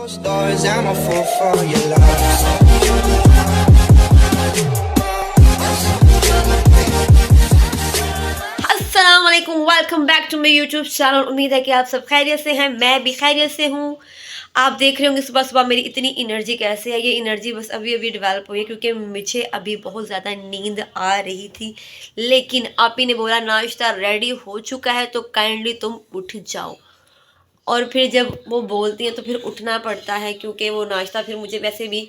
Stars, I'm a fool for your love. अस्सलाम वालेकुम, welcome back to my YouTube channel. उम्मीद है कि आप सब खैरियत से हैं, मैं भी खैरियत से हूँ। आप देख रहे होंगे सुबह सुबह मेरी इतनी एनर्जी कैसे है। ये एनर्जी बस अभी अभी डेवलप हुई है क्योंकि मुझे अभी बहुत ज़्यादा नींद आ रही थी, लेकिन आप ही ने बोला नाश्ता रेडी हो चुका है तो काइंडली तुम उठ जाओ। और फिर जब वो बोलती हैं तो फिर उठना पड़ता है क्योंकि वो नाश्ता फिर मुझे वैसे भी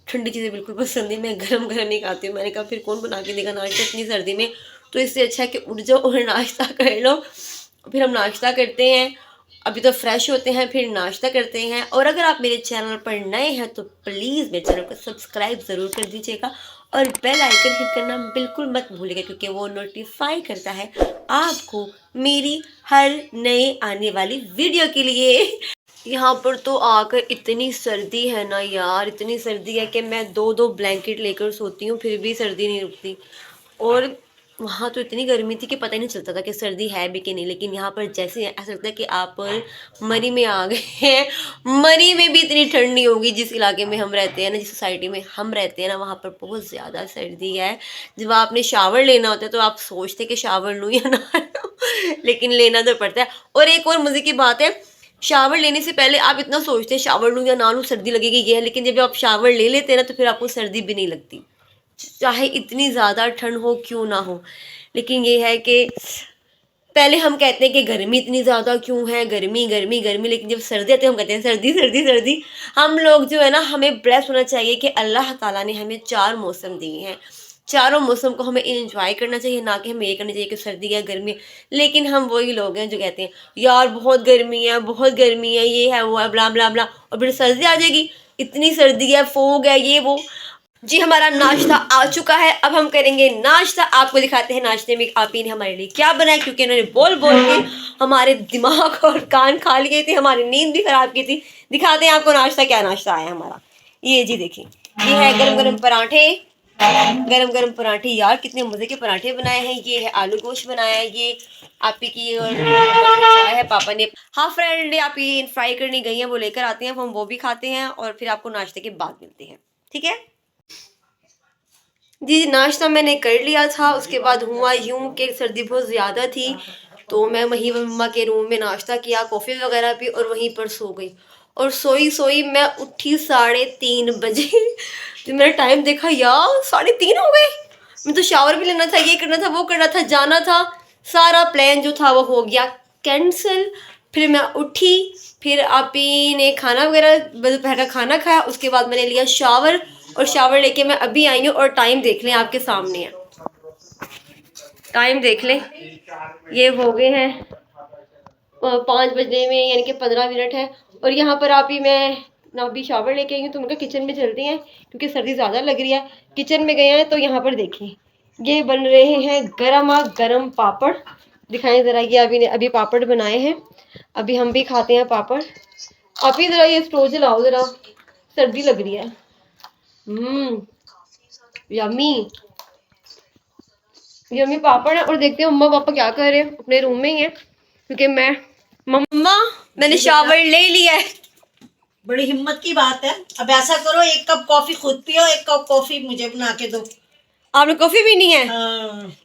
ठंडी चीज़ें बिल्कुल पसंद नहीं, मैं गरम गरम नहीं खाती हूँ। मैंने कहा फिर कौन बना के देगा नाश्ता इतनी सर्दी में, तो इससे अच्छा है कि उठ जाओ और नाश्ता कर लो। फिर हम नाश्ता करते हैं, अभी तो फ्रेश होते हैं फिर नाश्ता करते हैं। और अगर आप मेरे चैनल पर नए हैं तो प्लीज़ मेरे चैनल को सब्सक्राइब ज़रूर कर दीजिएगा और बेल आइकन हिट करना बिल्कुल मत भूलिएगा क्योंकि वो नोटिफाई करता है आपको मेरी हर नए आने वाली वीडियो के लिए। यहाँ पर तो आकर इतनी सर्दी है ना यार, इतनी सर्दी है कि मैं दो दो ब्लैंकेट लेकर सोती हूँ फिर भी सर्दी नहीं रुकती। और वहाँ तो इतनी गर्मी थी कि पता ही नहीं चलता था कि सर्दी है भी कि नहीं, लेकिन यहाँ पर जैसे ऐसा लगता है कि आप मरी में आ गए हैं। मरी में भी इतनी ठंड नहीं होगी। जिस इलाके में हम रहते हैं ना, जिस सोसाइटी में हम रहते हैं ना, वहाँ पर बहुत ज़्यादा सर्दी है। जब आपने शावर लेना होता है तो आप सोचते कि शावर लूँ या ना लूँ, लेकिन लेना तो पड़ता है। और एक और मज़े की बात है, शावर लेने से पहले आप इतना सोचते हैं शावर लूँ या ना लूँ, सर्दी लगेगी ये है, लेकिन जब आप शावर ले लेते हैं ना तो फिर आपको सर्दी भी नहीं लगती, चाहे इतनी ज़्यादा ठंड हो क्यों ना हो। लेकिन ये है कि पहले हम कहते हैं कि गर्मी इतनी ज़्यादा क्यों है, गर्मी गर्मी गर्मी, लेकिन जब सर्दी आती है हम कहते हैं सर्दी सर्दी सर्दी। हम लोग जो है ना, हमें ब्लेस होना चाहिए कि अल्लाह ताला ने हमें 4 मौसम दिए हैं। चारों मौसम को हमें एंजॉय करना चाहिए, ना कि हमें ये करना चाहिए कि सर्दी है गर्मी है। लेकिन हम वही लोग हैं जो कहते हैं यार बहुत गर्मी है, ये है वो है, ब्ला ब्ला ब्ला, और फिर सर्दी आ जाएगी, इतनी सर्दी है, फोग है, ये वो। जी हमारा नाश्ता आ चुका है, अब हम करेंगे नाश्ता। आपको दिखाते हैं नाश्ते में आप ही ने हमारे लिए क्या बनाया, क्योंकि इन्होंने बोल बोल के हमारे दिमाग और कान खा लिए थे, हमारी नींद भी खराब की थी। दिखाते हैं आपको नाश्ता, क्या नाश्ता आया हमारा। ये जी देखिए, ये है गरम गरम पराठे। गरम गरम पराठे, यार कितने मज़े के पराठे बनाए हैं। ये है आलू गोश्त बनाया है, ये आप ही की, और है पापा ने हाफ फ्राइड आप ये फ्राई करनी गई हैं, वो लेकर आते हैं, हम वो भी खाते हैं और फिर आपको नाश्ते के बाद मिलते हैं, ठीक है जी। नाश्ता मैंने कर लिया था, उसके बाद हुआ यूं कि सर्दी बहुत ज़्यादा थी तो मैं वहीं मम्मा के रूम में नाश्ता किया, कॉफ़ी वगैरह पी और वहीं पर सो गई। और सोई सोई मैं उठी 3:30 बजे। जब मैंने टाइम देखा यार 3:30 हो गए। मैं तो शावर भी लेना था, ये करना था, वो करना था, जाना था, सारा प्लान जो था वो हो गया कैंसिल। फिर मैं उठी, फिर आप ही ने खाना वगैरह दोपहर का खाना खाया, उसके बाद मैंने लिया शावर, और शावर लेके मैं अभी आई हूँ। और टाइम देख लें, आपके सामने है, टाइम देख लें, ये हो गए हैं 5 बजने में, यानी कि 15 मिनट है। और यहाँ पर आप ही मैं ना अभी शावर लेके आई हूँ, तो उनका किचन में चलते हैं क्योंकि सर्दी ज़्यादा लग रही है। किचन में गए हैं तो यहाँ पर देखें, ये बन रहे हैं गरमा गरम पापड़। दिखाएं ज़रा, ये अभी ने अभी पापड़ बनाए हैं, अभी हम भी खाते हैं पापड़। आप ही ज़रा ये स्टोव जलाओ ज़रा, सर्दी लग रही है। यम्मी यम्मी पापड़ है। और देखते हैं मम्मा पापा क्या कर रहे हैं, अपने रूम में ही है क्योंकि मैं मम्मा मैंने शावर ले लिया है। बड़ी हिम्मत की बात है। अब ऐसा करो, एक कप कॉफी खुद पियो, एक कप कॉफी मुझे बना के दो। आपने कॉफी पीनी है?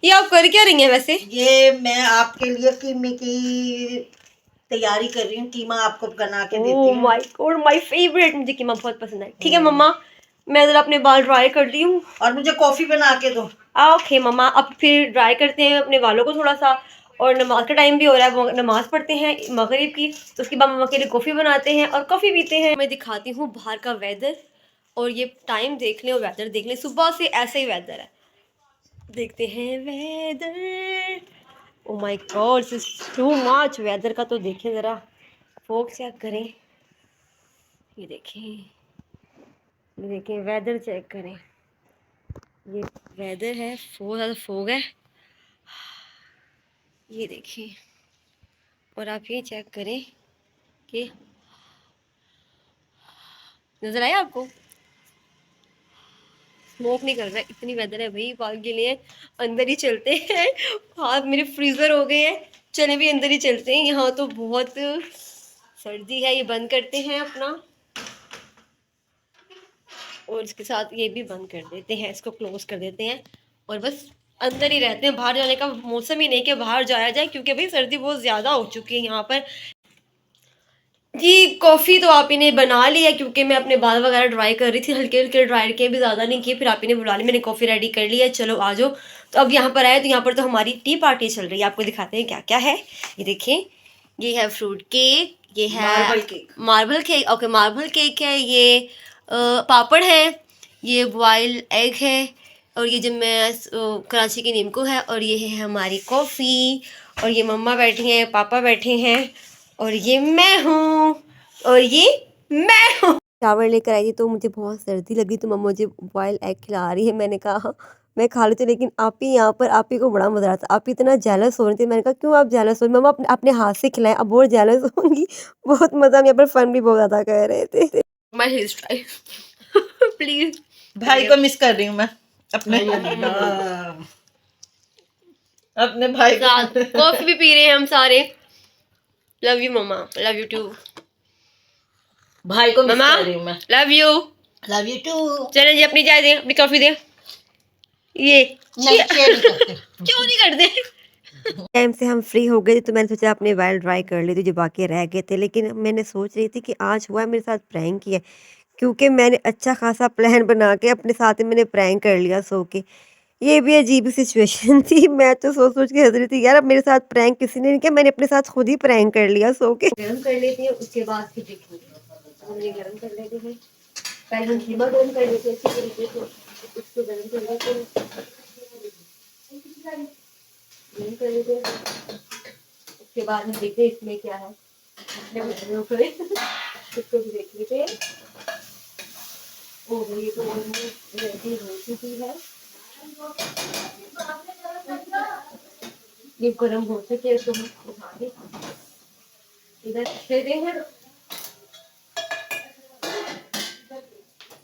ये आप कर क्या रही हैं वैसे? ये मैं आपके लिए कीमे की तैयारी कर रही हूँ, कीमा आपको बना के देती हूँ। माय गॉड, माय फेवरेट, मुझे कीमा बहुत पसंद है। ठीक है मम्मा, मैं जरा अपने बाल ड्राई कर दी हूँ और मुझे कॉफी बना के दो। ओके मम्मा, अब फिर ड्राई करते हैं अपने बालों को थोड़ा सा, और नमाज का टाइम भी हो रहा है, वो नमाज पढ़ते हैं मगरिब की, तो उसके बाद मम्मा के लिए कॉफ़ी बनाते हैं और कॉफ़ी पीते हैं। मैं दिखाती हूँ बाहर का वेदर, और ये टाइम देख लें और वेदर देख लें, सुबह से ऐसे ही वेदर है। देखते हैं weather, oh my god this is too much. Weather का तो देखें ज़रा, फोक चेक करें, ये देखें, ये देखें वेदर चेक करें, ये वेदर है, बहुत ज़्यादा फोग है, ये देखिए। और आप ये चेक करें कि नज़र आया आपको, स्मोक नहीं कर रहा है, इतनी वेदर है भाई। पार्क के लिए अंदर ही चलते हैं, हाथ मेरे फ्रीज़र हो गए हैं, चले भी अंदर ही चलते हैं। यहाँ तो बहुत सर्दी है, ये बंद करते हैं अपना और इसके साथ ये भी बंद कर देते हैं, इसको क्लोज कर देते हैं और बस अंदर ही रहते हैं। बाहर जाने का मौसम ही नहीं कि बाहर जाया जाए, क्योंकि भाई सर्दी बहुत ज़्यादा हो चुकी है यहाँ पर। जी कॉफ़ी तो आप ही ने बना ली है, क्योंकि मैं अपने बाल वगैरह ड्राई कर रही थी, हल्के हल्के ड्राई किए भी, ज़्यादा नहीं किए। फिर आप ही ने बुला ली, मैंने कॉफ़ी रेडी कर ली है। चलो आ जाओ। तो अब यहाँ पर आए तो यहाँ पर तो हमारी टी पार्टी चल रही है। आपको दिखाते हैं क्या क्या है। ये देखें, ये है फ्रूट केक, ये है marble cake. Marble cake, okay marble cake है। ये पापड़ है, ये बॉयल एग है, और ये जो मैं कराची की नीमको है, और ये है हमारी कॉफ़ी, और ये मम्मा बैठी हैं, पापा बैठे हैं, और ये मैं हूँ, और ये मैं हूँ। चावल लेकर आई थी तो मुझे बहुत सर्दी लगी, तो मम्मा मुझे बॉयल एग खिला रही है। मैंने कहा हाँ, मैं खा लेती हूँ, लेकिन आप ही यहाँ पर आप ही को बड़ा मज़ा आ रहा था। आप ही इतना जेलस हो रही थी। मैंने कहा क्यों आप जेलस हो रही? मम्मा अपने हाथ से खिलाएं, अब और जेलस होंगी। बहुत मज़ा, हम यहाँ पर फन भी बहुत ज़्यादा कर रहे थे। My hair style please. भाई को मिस कर रही हूँ मैं अपने अपने भाई साथ कॉफी भी पी रहे हैं हम सारे। लव यू मम्मा, लव यू टू भाई को मिस मम्मा, कर रही हूँ मैं। Love you. Love you too. चलें जी, अपनी चाय दे, अपनी कॉफी दे। ये नहीं शेयर नहीं करते। क्यों नहीं करते? टाइम से हम फ्री हो गए थे, तो मैंने सोचा अपने बाल ड्राई कर ली थी जो बाकी रह गए थे। लेकिन मैंने सोच रही थी कि आज हुआ है मेरे साथ प्रैंक किया, क्योंकि मैंने अच्छा खासा प्लान बना के अपने साथ ही मैंने प्रैंक कर लिया सो के। ये भी अजीब सिचुएशन थी। मैं तो सोच सोच के हंस रही थी, यार अब मेरे साथ प्रैंक किसी ने नहीं किया, मैंने अपने साथ खुद ही प्रैंक कर लिया सो के। गरम कर लेती है, उसके बाद फिर देखेंगे। हमने गरम कर लेते हैं, पहले हम कीमा गरम कर लेते हैं अच्छी तरीके से। उसको गरम कर लेते हैं, गरम कर लेते हैं। उसके बाद हम देखते हैं इसमें क्या है। इसको भी देख लेते हैं। ओ ये तो रेडी हो चुकी है। ये गरम हो चुके हैं, तो हम उठा के इधर रख देते हैं।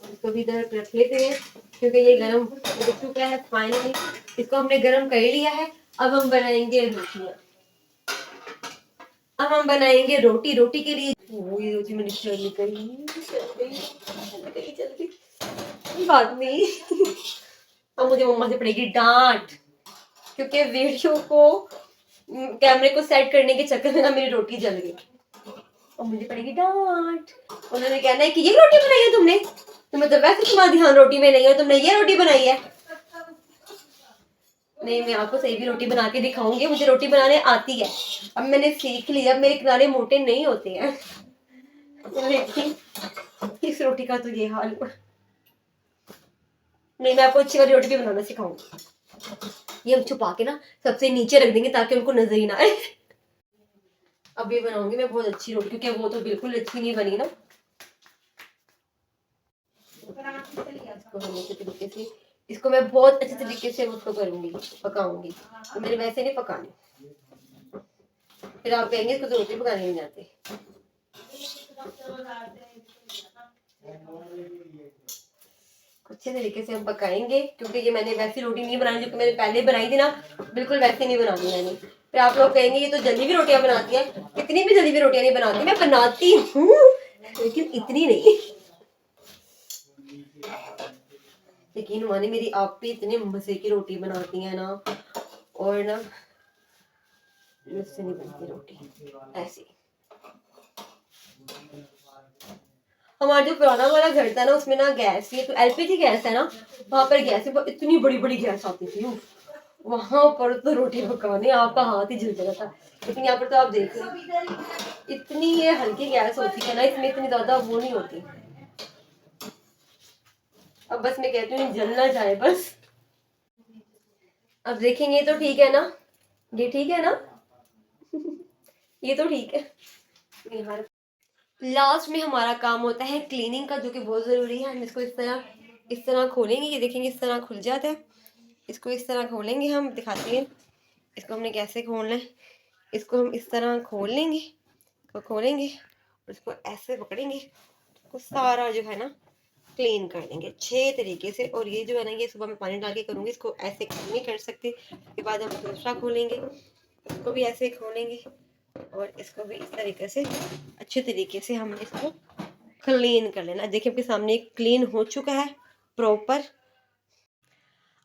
इसको भी इधर रख लेते हैं, क्योंकि ये गरम हो चुका है। फाइनली इसको हमने गरम कर लिया है। अब हम बनाएंगे रोटियां। अब हम बनाएंगे रोटी। रोटी के लिए ये रोटी मैंने चल गई, कोई बात नहीं। अब मुझे मम्मा से पड़ेगी डांट, क्योंकि वीडियो को कैमरे को सेट करने के चक्कर में ना मेरी रोटी जल गई और मुझे पड़ेगी डांट। उन्होंने कहना है कि ये रोटी बनाई है तुमने, तो मतलब वैसे तुम्हारा ध्यान रोटी में नहीं है, तुमने ये रोटी बनाई है। नहीं, मैं आपको सही भी रोटी बना के दिखाऊंगी। मुझे रोटी बनाने आती है, अब मैंने सीख लिया। अब मेरे किनारे मोटे नहीं होते हैं। लेकिन इस रोटी का तो ये हाल हुआ। नहीं, मैं आपको अच्छी वाली रोटी भी बनाना सिखाऊंगी। ये हम छुपा के ना सबसे नीचे रख देंगे ताकि उनको नजर ही ना आए। अब ये बनाऊंगी मैं बहुत अच्छी रोटी, क्योंकि वो तो बिल्कुल अच्छी नहीं बनी ना। इसको हम अच्छे तरीके से, इसको मैं बहुत अच्छे तरीके से उसको करूंगी, पकाऊंगी। तो मैंने वैसे नहीं पकानी, फिर आप कहेंगे इसको तो रोटी पकाने नहीं आती। अच्छे तरीके से हम पकाएंगे, क्योंकि ये मैंने वैसी रोटी नहीं बनाई जो कि मैंने पहले बनाई थी ना, बिल्कुल वैसे नहीं बनानी मैंने। फिर आप लोग कहेंगे ये तो जल्दी भी रोटियां बनाती है। इतनी भी जल्दी भी रोटियां नहीं बनाती, मैं बनाती हूँ लेकिन इतनी नहीं। यकीन माने मेरी आप भी इतने मजे की रोटी बनाती है ना, और ना मुझसे नहीं बनती रोटी ऐसी। हमारा जो पुराना वाला घर था ना, उसमें ना गैस, ये तो एलपीजी गैस है ना, वहां पर गैस है, इतनी बड़ी बड़ी गैस आती थी। वहां पर तो रोटी पकाने आपका हाथ ही जल जाता था। लेकिन यहाँ पर तो आप देख रहे इतनी ये हल्की गैस होती है ना, इसमें इतनी ज्यादा वो नहीं होती। अब बस मैं कहती हूँ जल ना जाए बस। अब देखेंगे तो ठीक है ना, ये ठीक है ना। ये तो ठीक है। लास्ट में हमारा काम होता है क्लीनिंग का, जो कि बहुत ज़रूरी है। हम इसको इस तरह खोलेंगे। ये देखेंगे इस तरह खुल जाता है। इसको इस तरह खोलेंगे, हम दिखाते हैं इसको हमने कैसे खोलना है। इसको हम इस तरह खोल लेंगे, खोलेंगे और इसको ऐसे पकड़ेंगे, इसको सारा जो है ना क्लीन कर देंगे अच्छे तरीके से। और ये जो है ना, ये सुबह में पानी डाल के करूँगी, इसको ऐसे नहीं कर सकते। उसके बाद हम दूसरा खोलेंगे, इसको भी ऐसे खोलेंगे और इसको भी इस तरीके से अच्छे तरीके से हम इसको क्लीन कर लेना। देखिए आपके सामने क्लीन हो चुका है प्रॉपर।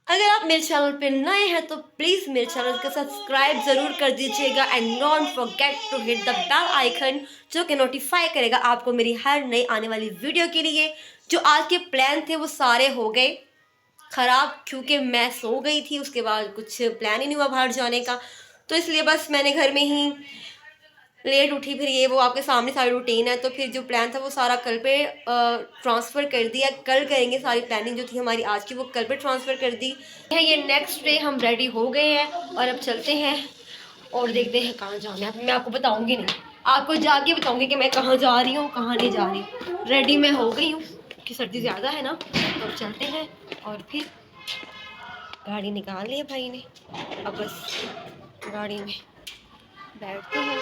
अगर आप मेरे चैनल पे नए हैं तो प्लीज़ मेरे चैनल को सब्सक्राइब ज़रूर कर दीजिएगा and don't forget to hit the bell icon, जो कि नोटिफाई करेगा आपको मेरी हर नई आने वाली वीडियो के लिए। जो आज के प्लान थे वो सारे हो गए ख़राब, क्योंकि मैं सो गई थी, उसके बाद कुछ प्लान ही नहीं हुआ बाहर जाने का, तो इसलिए बस मैंने घर में ही लेट उठी। फिर ये वो आपके सामने सारी रूटीन है, तो फिर जो प्लान था वो सारा कल पे ट्रांसफ़र कर दिया। कल करेंगे, सारी प्लानिंग जो थी हमारी आज की वो कल पे ट्रांसफ़र कर दी है। ये नेक्स्ट डे हम रेडी हो गए हैं और अब चलते हैं और देखते हैं कहाँ जाना है। मैं आपको बताऊँगी नहीं, आपको जाके बताऊँगी कि मैं कहाँ जा रही हूँ कहाँ नहीं जा रही। रेडी मैं हो गई हूँ कि सर्दी ज़्यादा है ना, तो चलते हैं। और फिर गाड़ी निकाल ली है भाई ने, अब बस गाड़ी में बैठते हैं।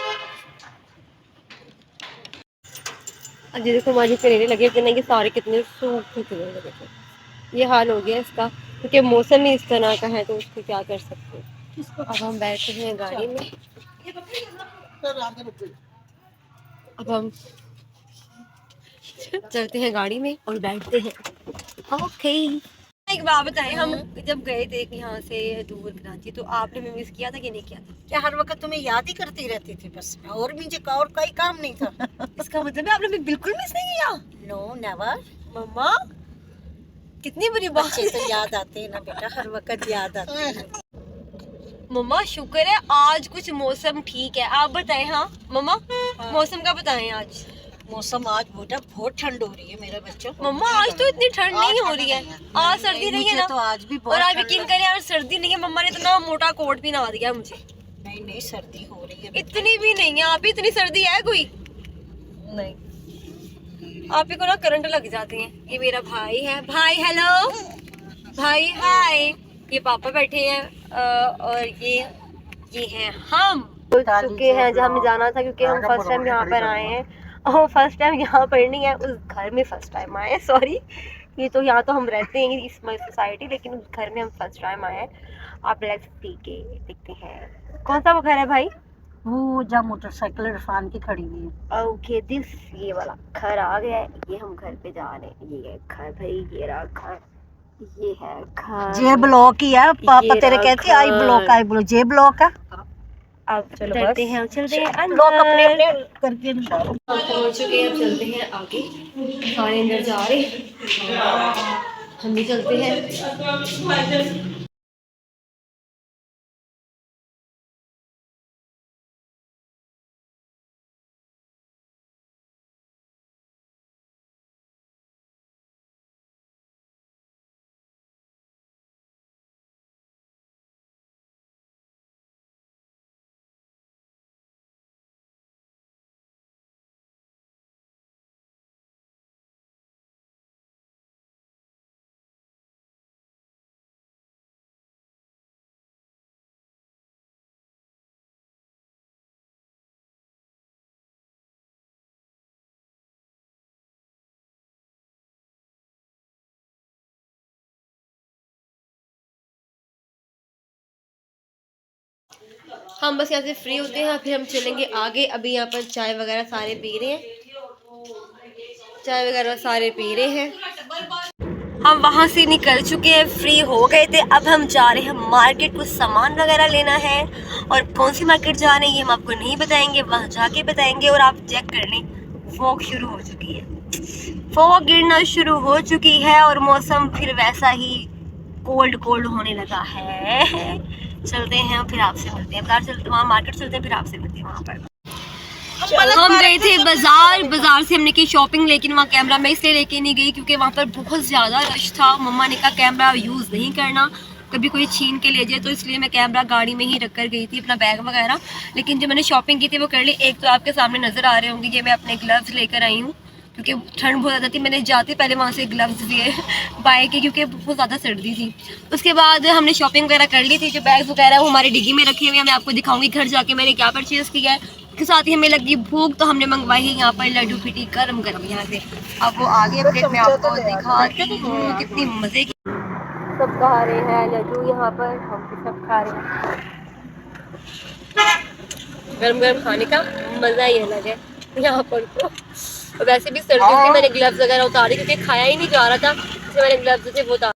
अब ये देखो हमारी करेले लगे थे ना, ये सारे कितने सूखे करेले लगे थे। ये हाल हो गया इसका, क्योंकि मौसम ही इस तरह का है, तो उसको क्या कर सकते हैं। अब हम बैठे हैं गाड़ी में, अब हम चलते हैं गाड़ी में और बैठते हैं। ओके, एक बात बताएं, हम जब गए थे यहाँ से दूर कराची, तो आपने हमें मिस किया था कि नहीं किया था? क्या हर वक्त तुम्हें याद ही करती रहती थी बस, और मुझे और कोई काम नहीं था। इसका मतलब है आपने हमें बिल्कुल मिस नहीं किया? No never. मम्मा कितनी बुरी बात बच्चे तो याद आते हैं ना बेटा, हर वक्त याद आते हैं। मम्मा शुक्र है आज कुछ मौसम ठीक है, आप बताएं। हाँ मम्मा, मौसम का बताएं आज। मौसम आज बेटा बहुत ठंड हो रही है मेरे बच्चों। मम्मा आज तो इतनी ठंड नहीं हो रही है, आज सर्दी नहीं है ना। तो आज भी बहुत, और आप यकीन करें आज सर्दी नहीं है, मम्मा ने इतना मोटा कोट पहना दिया मुझे। नहीं नहीं सर्दी हो रही है। इतनी भी नहीं है, आप इतनी सर्दी है कोई नहीं, आप ही को ना करंट लग जाते हैं। ये मेरा भाई है, भाई हेलो, भाई हाय। ये पापा बैठे हैं और ये हैं हम चुके हैं जहाँ हमें जाना था, क्योंकि हम फर्स्ट टाइम यहाँ पर आए हैं। और फर्स्ट टाइम यहाँ पर नहीं है, उस घर में फर्स्ट टाइम आए हैं। सॉरी, ये तो यहाँ तो हम रहते हैं इस सोसाइटी, लेकिन उस घर में हम फर्स्ट टाइम आए हैं। आप लेट्स पी के देखते हैं कौन सा वो घर है भाई। वो जहाँ मोटरसाइकिल इरफान की खड़ी हुई है। ओके दिस, ये वाला घर आ गया है, ये हम घर पे जा रहे हैं। ये है घर भाई, ये रहा घर, ये है घर। जे ब्लॉक ही है, पापा तेरे कहते आई ब्लॉक जे ब्लॉक है। अब चलते हैं, चलते हैं ब्लॉक अपने अंदर। अपने करके हम पहुंच चुके हैं, अब चलते हैं आगे। सारे अंदर जा रहे हैं, हम भी चलते हैं। हम बस यहाँ से फ्री होते हैं, फिर हम चलेंगे आगे। अभी यहाँ पर चाय वगैरह सारे पी रहे हैं, चाय वगैरह सारे पी रहे हैं। हम वहाँ से निकल चुके हैं, फ्री हो गए थे। अब हम जा रहे हैं मार्केट, कुछ सामान वगैरह लेना है। और कौन सी मार्केट जा रहे हैं ये हम आपको नहीं बताएंगे, वहाँ जाके बताएंगे। और आप चेक कर लें, फॉग शुरू हो चुकी है, फॉग गिरना शुरू हो चुकी है और मौसम फिर वैसा ही कोल्ड होने लगा है। चलते हैं फिर आपसे मिलते हैं, बाजार चलते, वहाँ मार्केट चलते हैं, फिर आपसे मिलते हैं वहाँ पर। हम गए थे बाजार से हमने की शॉपिंग, लेकिन वहाँ कैमरा मैं इसलिए लेके नहीं गई क्योंकि वहाँ पर बहुत ज़्यादा रश था। मम्मा ने कहा कैमरा यूज़ नहीं करना, कभी कोई छीन के ले जाए, तो इसलिए मैं कैमरा गाड़ी में ही रख कर गई थी, अपना बैग वगैरह। लेकिन जो मैंने शॉपिंग की थी वो कर ली। एक तो आपके सामने नज़र आ रहे होंगे, ये मैं अपने ग्लव्स लेकर आई हूँ क्योंकि ठंड बहुत ज़्यादा थी। मैंने जाते पहले वहाँ से ग्लव्स लिए बाय के, क्योंकि बहुत ज़्यादा सर्दी थी। उसके बाद हमने शॉपिंग वगैरह कर ली थी। जो बैग्स वगैरह वो हमारी डिग्गी में रखे हुए हैं, मैं आपको दिखाऊंगी घर जाके मैंने क्या परचेज़ किया है। उसके साथ ही हमें लगी भूख, तो हमने मंगवाई है यहाँ पर लड्डू फिटी गरम यहाँ से। अब वो आगे प्लेट में आपको दिखाती हूँ, कितनी मज़े की सब खा रहे हैं लड्डू यहाँ पर, हम भी सब खा रहे हैं। गरम गरम खाने का मज़ा ही अलग है। यहाँ पर तो वैसे भी सर्दी थी, मैंने ग्लव्स वगैरह उतारे क्योंकि खाया ही नहीं जा रहा था, इसलिए मैंने ग्लव्स थे वो उतार।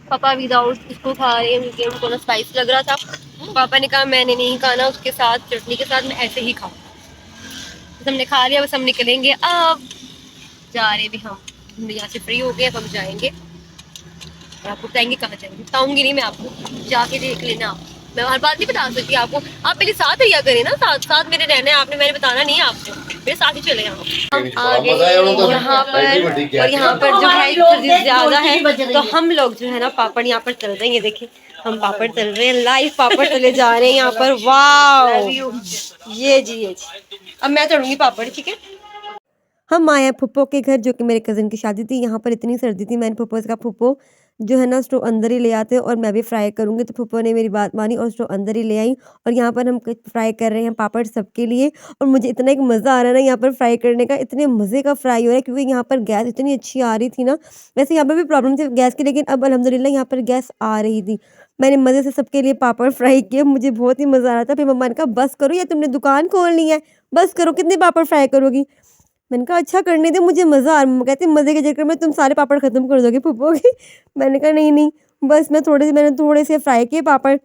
पापा विदाउट इसको खा रहे हैं क्योंकि उनको ना स्पाइस लग रहा था। पापा ने कहा मैंने नहीं खाना, उसके साथ चटनी के साथ मैं ऐसे ही खाऊं। बस हमने खा लिया, बस हम निकलेंगे अब, जा रहे भी हम यहाँ से फ्री हो गए, अब हम जाएंगे और आपको बताएंगे कहाँ जाएंगे। बताऊंगी नहीं मैं आपको, जाके देख लेना आप, मैं हर बात नहीं बता सकती आपको। आप मेरे साथ रहिया करें ना, साथ साथ मेरे रहना है आपने, मैंने बताना नहीं है आपको, मेरे साथ ही चले जाओ। हम आ गए यहाँ पर, और यहाँ पर जो है सर्दी ज्यादा है तो हम लोग जो है ना पापड़ यहाँ पर तल रहे हैं। ये देखिए हम पापड़ तल रहे हैं, लाइव पापड़ तले जा रहे हैं यहाँ पर। वाह ये जी अब मैं तलूंगी पापड़, ठीक है। हम आए हैं फुप्पो के घर, जो कि मेरे कज़न की शादी थी। यहाँ पर इतनी सर्दी थी, मैंने फुप्पो से कहा फुप्पो जो है ना स्टोव अंदर ही ले आते हैं और मैं भी फ्राई करूँगी, तो फुप्पो ने मेरी बात मानी और स्टोव अंदर ही ले आई। और यहाँ पर हम फ्राई कर रहे हैं पापड़ सबके लिए, और मुझे इतना एक मज़ा आ रहा है ना यहाँ पर फ्राई करने का, इतने मज़े का फ्राई हो रहा है क्योंकि यहाँ पर गैस इतनी अच्छी आ रही थी ना। वैसे यहाँ पर भी प्रॉब्लम थी गैस की, लेकिन अब अल्हम्दुलिल्लाह यहाँ पर गैस आ रही थी। मैंने मज़े से सबके लिए पापड़ फ्राई किए, मुझे बहुत ही मज़ा आ रहा था। फिर मम्मा ने कहा बस करो, या तुमने दुकान खोलनी है, बस करो, कितने पापड़ फ्राई करोगी। मैंने कहा अच्छा करने दे, मुझे मज़ा आ रहा। मम्मा कहती मज़े के चक्कर में तुम सारे पापड़ ख़त्म कर दोगे फुप्पो के। मैंने कहा नहीं नहीं, बस मैंने थोड़े से फ्राई किए पापड़।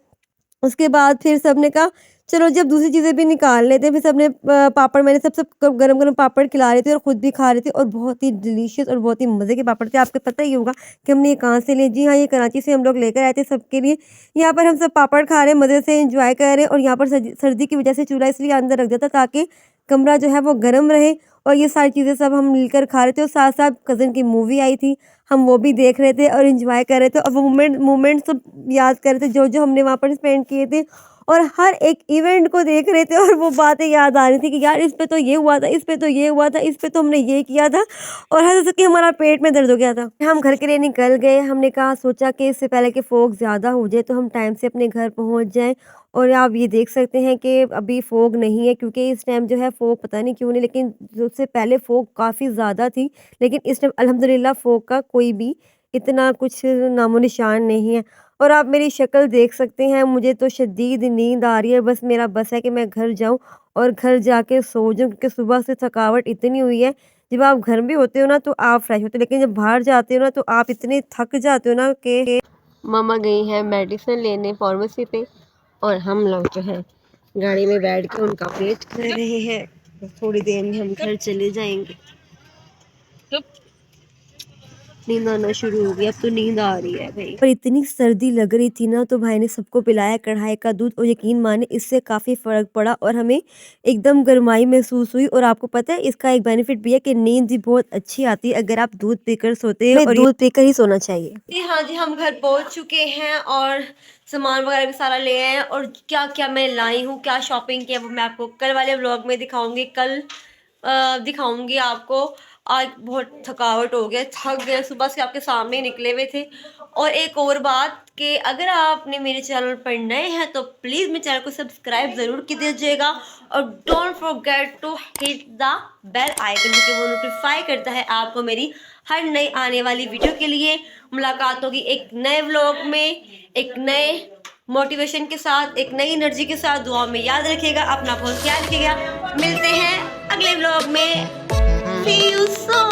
उसके बाद फिर सबने कहा चलो जब दूसरी चीज़ें भी निकाल लेते हैं। फिर सबने पापड़, मैंने सब गरम गरम पापड़ खिला रहे थे और ख़ुद भी खा रहे थे, और बहुत ही डिलीशियस और बहुत ही मज़े के पापड़ थे। आपको पता ही होगा कि हमने ये कहाँ से लिए। जी हाँ, ये कराची से हम लोग लेकर आए थे सबके लिए। यहाँ पर हम सब पापड़ खा रहे हैं, मज़े से इंजॉय कर रहे हैं। और यहाँ पर सर्दी की वजह से चूल्हा इसलिए अंदर रख दिया था ताकि कमरा जो है वो गर्म रहे, और ये सारी चीज़ें सब हम मिलकर खा रहे थे। और साथ साथ कज़न की मूवी आई थी, हम वो भी देख रहे थे और इन्जॉय कर रहे थे, और वो मोमेंट सब याद कर रहे थे जो जो हमने वहाँ पर स्पेंड किए थे, और हर एक इवेंट को देख रहे थे। और वो बातें याद आ रही थी कि यार इस पे तो ये हुआ था, इस पे तो ये हुआ था, इस पे तो हमने ये किया था, और हंस हंस के हमारा पेट में दर्द हो गया था। हम घर के लिए निकल गए। हमने कहा सोचा कि इससे पहले कि फोग ज़्यादा हो जाए तो हम टाइम से अपने घर पहुँच जाएँ। और आप ये देख सकते हैं कि अभी फोग नहीं है, क्योंकि इस टाइम जो है फोग पता नहीं क्यों नहीं, लेकिन उससे पहले फोग काफ़ी ज़्यादा थी। लेकिन इस टाइम अल्हम्दुलिल्लाह फोग का कोई भी इतना कुछ नामो निशान नहीं है। और आप मेरी शक्ल देख सकते हैं, मुझे तो शदीद नींद आ रही है। बस मेरा बस है कि मैं घर जाऊं और घर जाके सो जाऊं, क्योंकि सुबह से थकावट इतनी हुई है। जब आप घर में होते हो ना तो आप फ्रेश होते हो, लेकिन जब बाहर जाते हो ना तो आप इतने थक जाते हो ना कि। मामा गई है मेडिसिन लेने फार्मेसी पे, और हम लोग जो है गाड़ी में बैठ के उनका वेट कर रहे हैं। थोड़ी देर में हम घर चले जाएंगे। नींद आना शुरू हो गई, अब तो नींद आ रही है भाई। पर इतनी सर्दी लग रही थी ना, तो भाई ने सबको पिलाया कढ़ाई का दूध, और यकीन माने इससे काफ़ी फ़र्क पड़ा और हमें एकदम गर्माई महसूस हुई। और आपको पता है इसका एक बेनिफिट भी है कि नींद भी बहुत अच्छी आती है अगर आप दूध पीकर सोते हो, और दूध पीकर ही सोना चाहिए। जी हाँ जी, हम घर पहुँच चुके हैं और सामान वगैरह भी सारा ले आए हैं, और क्या क्या मैं लाई हूँ, क्या शॉपिंग किया, वो मैं आपको कल वाले व्लॉग में दिखाऊंगी। कल दिखाऊंगी आपको। आज बहुत थकावट हो गया, थक गए, सुबह से आपके सामने निकले हुए थे। और एक और बात कि अगर आपने मेरे चैनल पर नए हैं तो प्लीज़ मेरे चैनल को सब्सक्राइब ज़रूर की दीजिएगा, और don't forget to hit the bell icon, क्योंकि वो नोटिफाई करता है आपको मेरी हर नई आने वाली वीडियो के लिए। मुलाकात होगी एक नए व्लॉग में, एक नए मोटिवेशन के साथ, एक नई एनर्जी के साथ। दुआ में याद रखिएगा, अपना बहुत ख्याल रखिएगा। मिलते हैं अगले व्लॉग में। See you soon.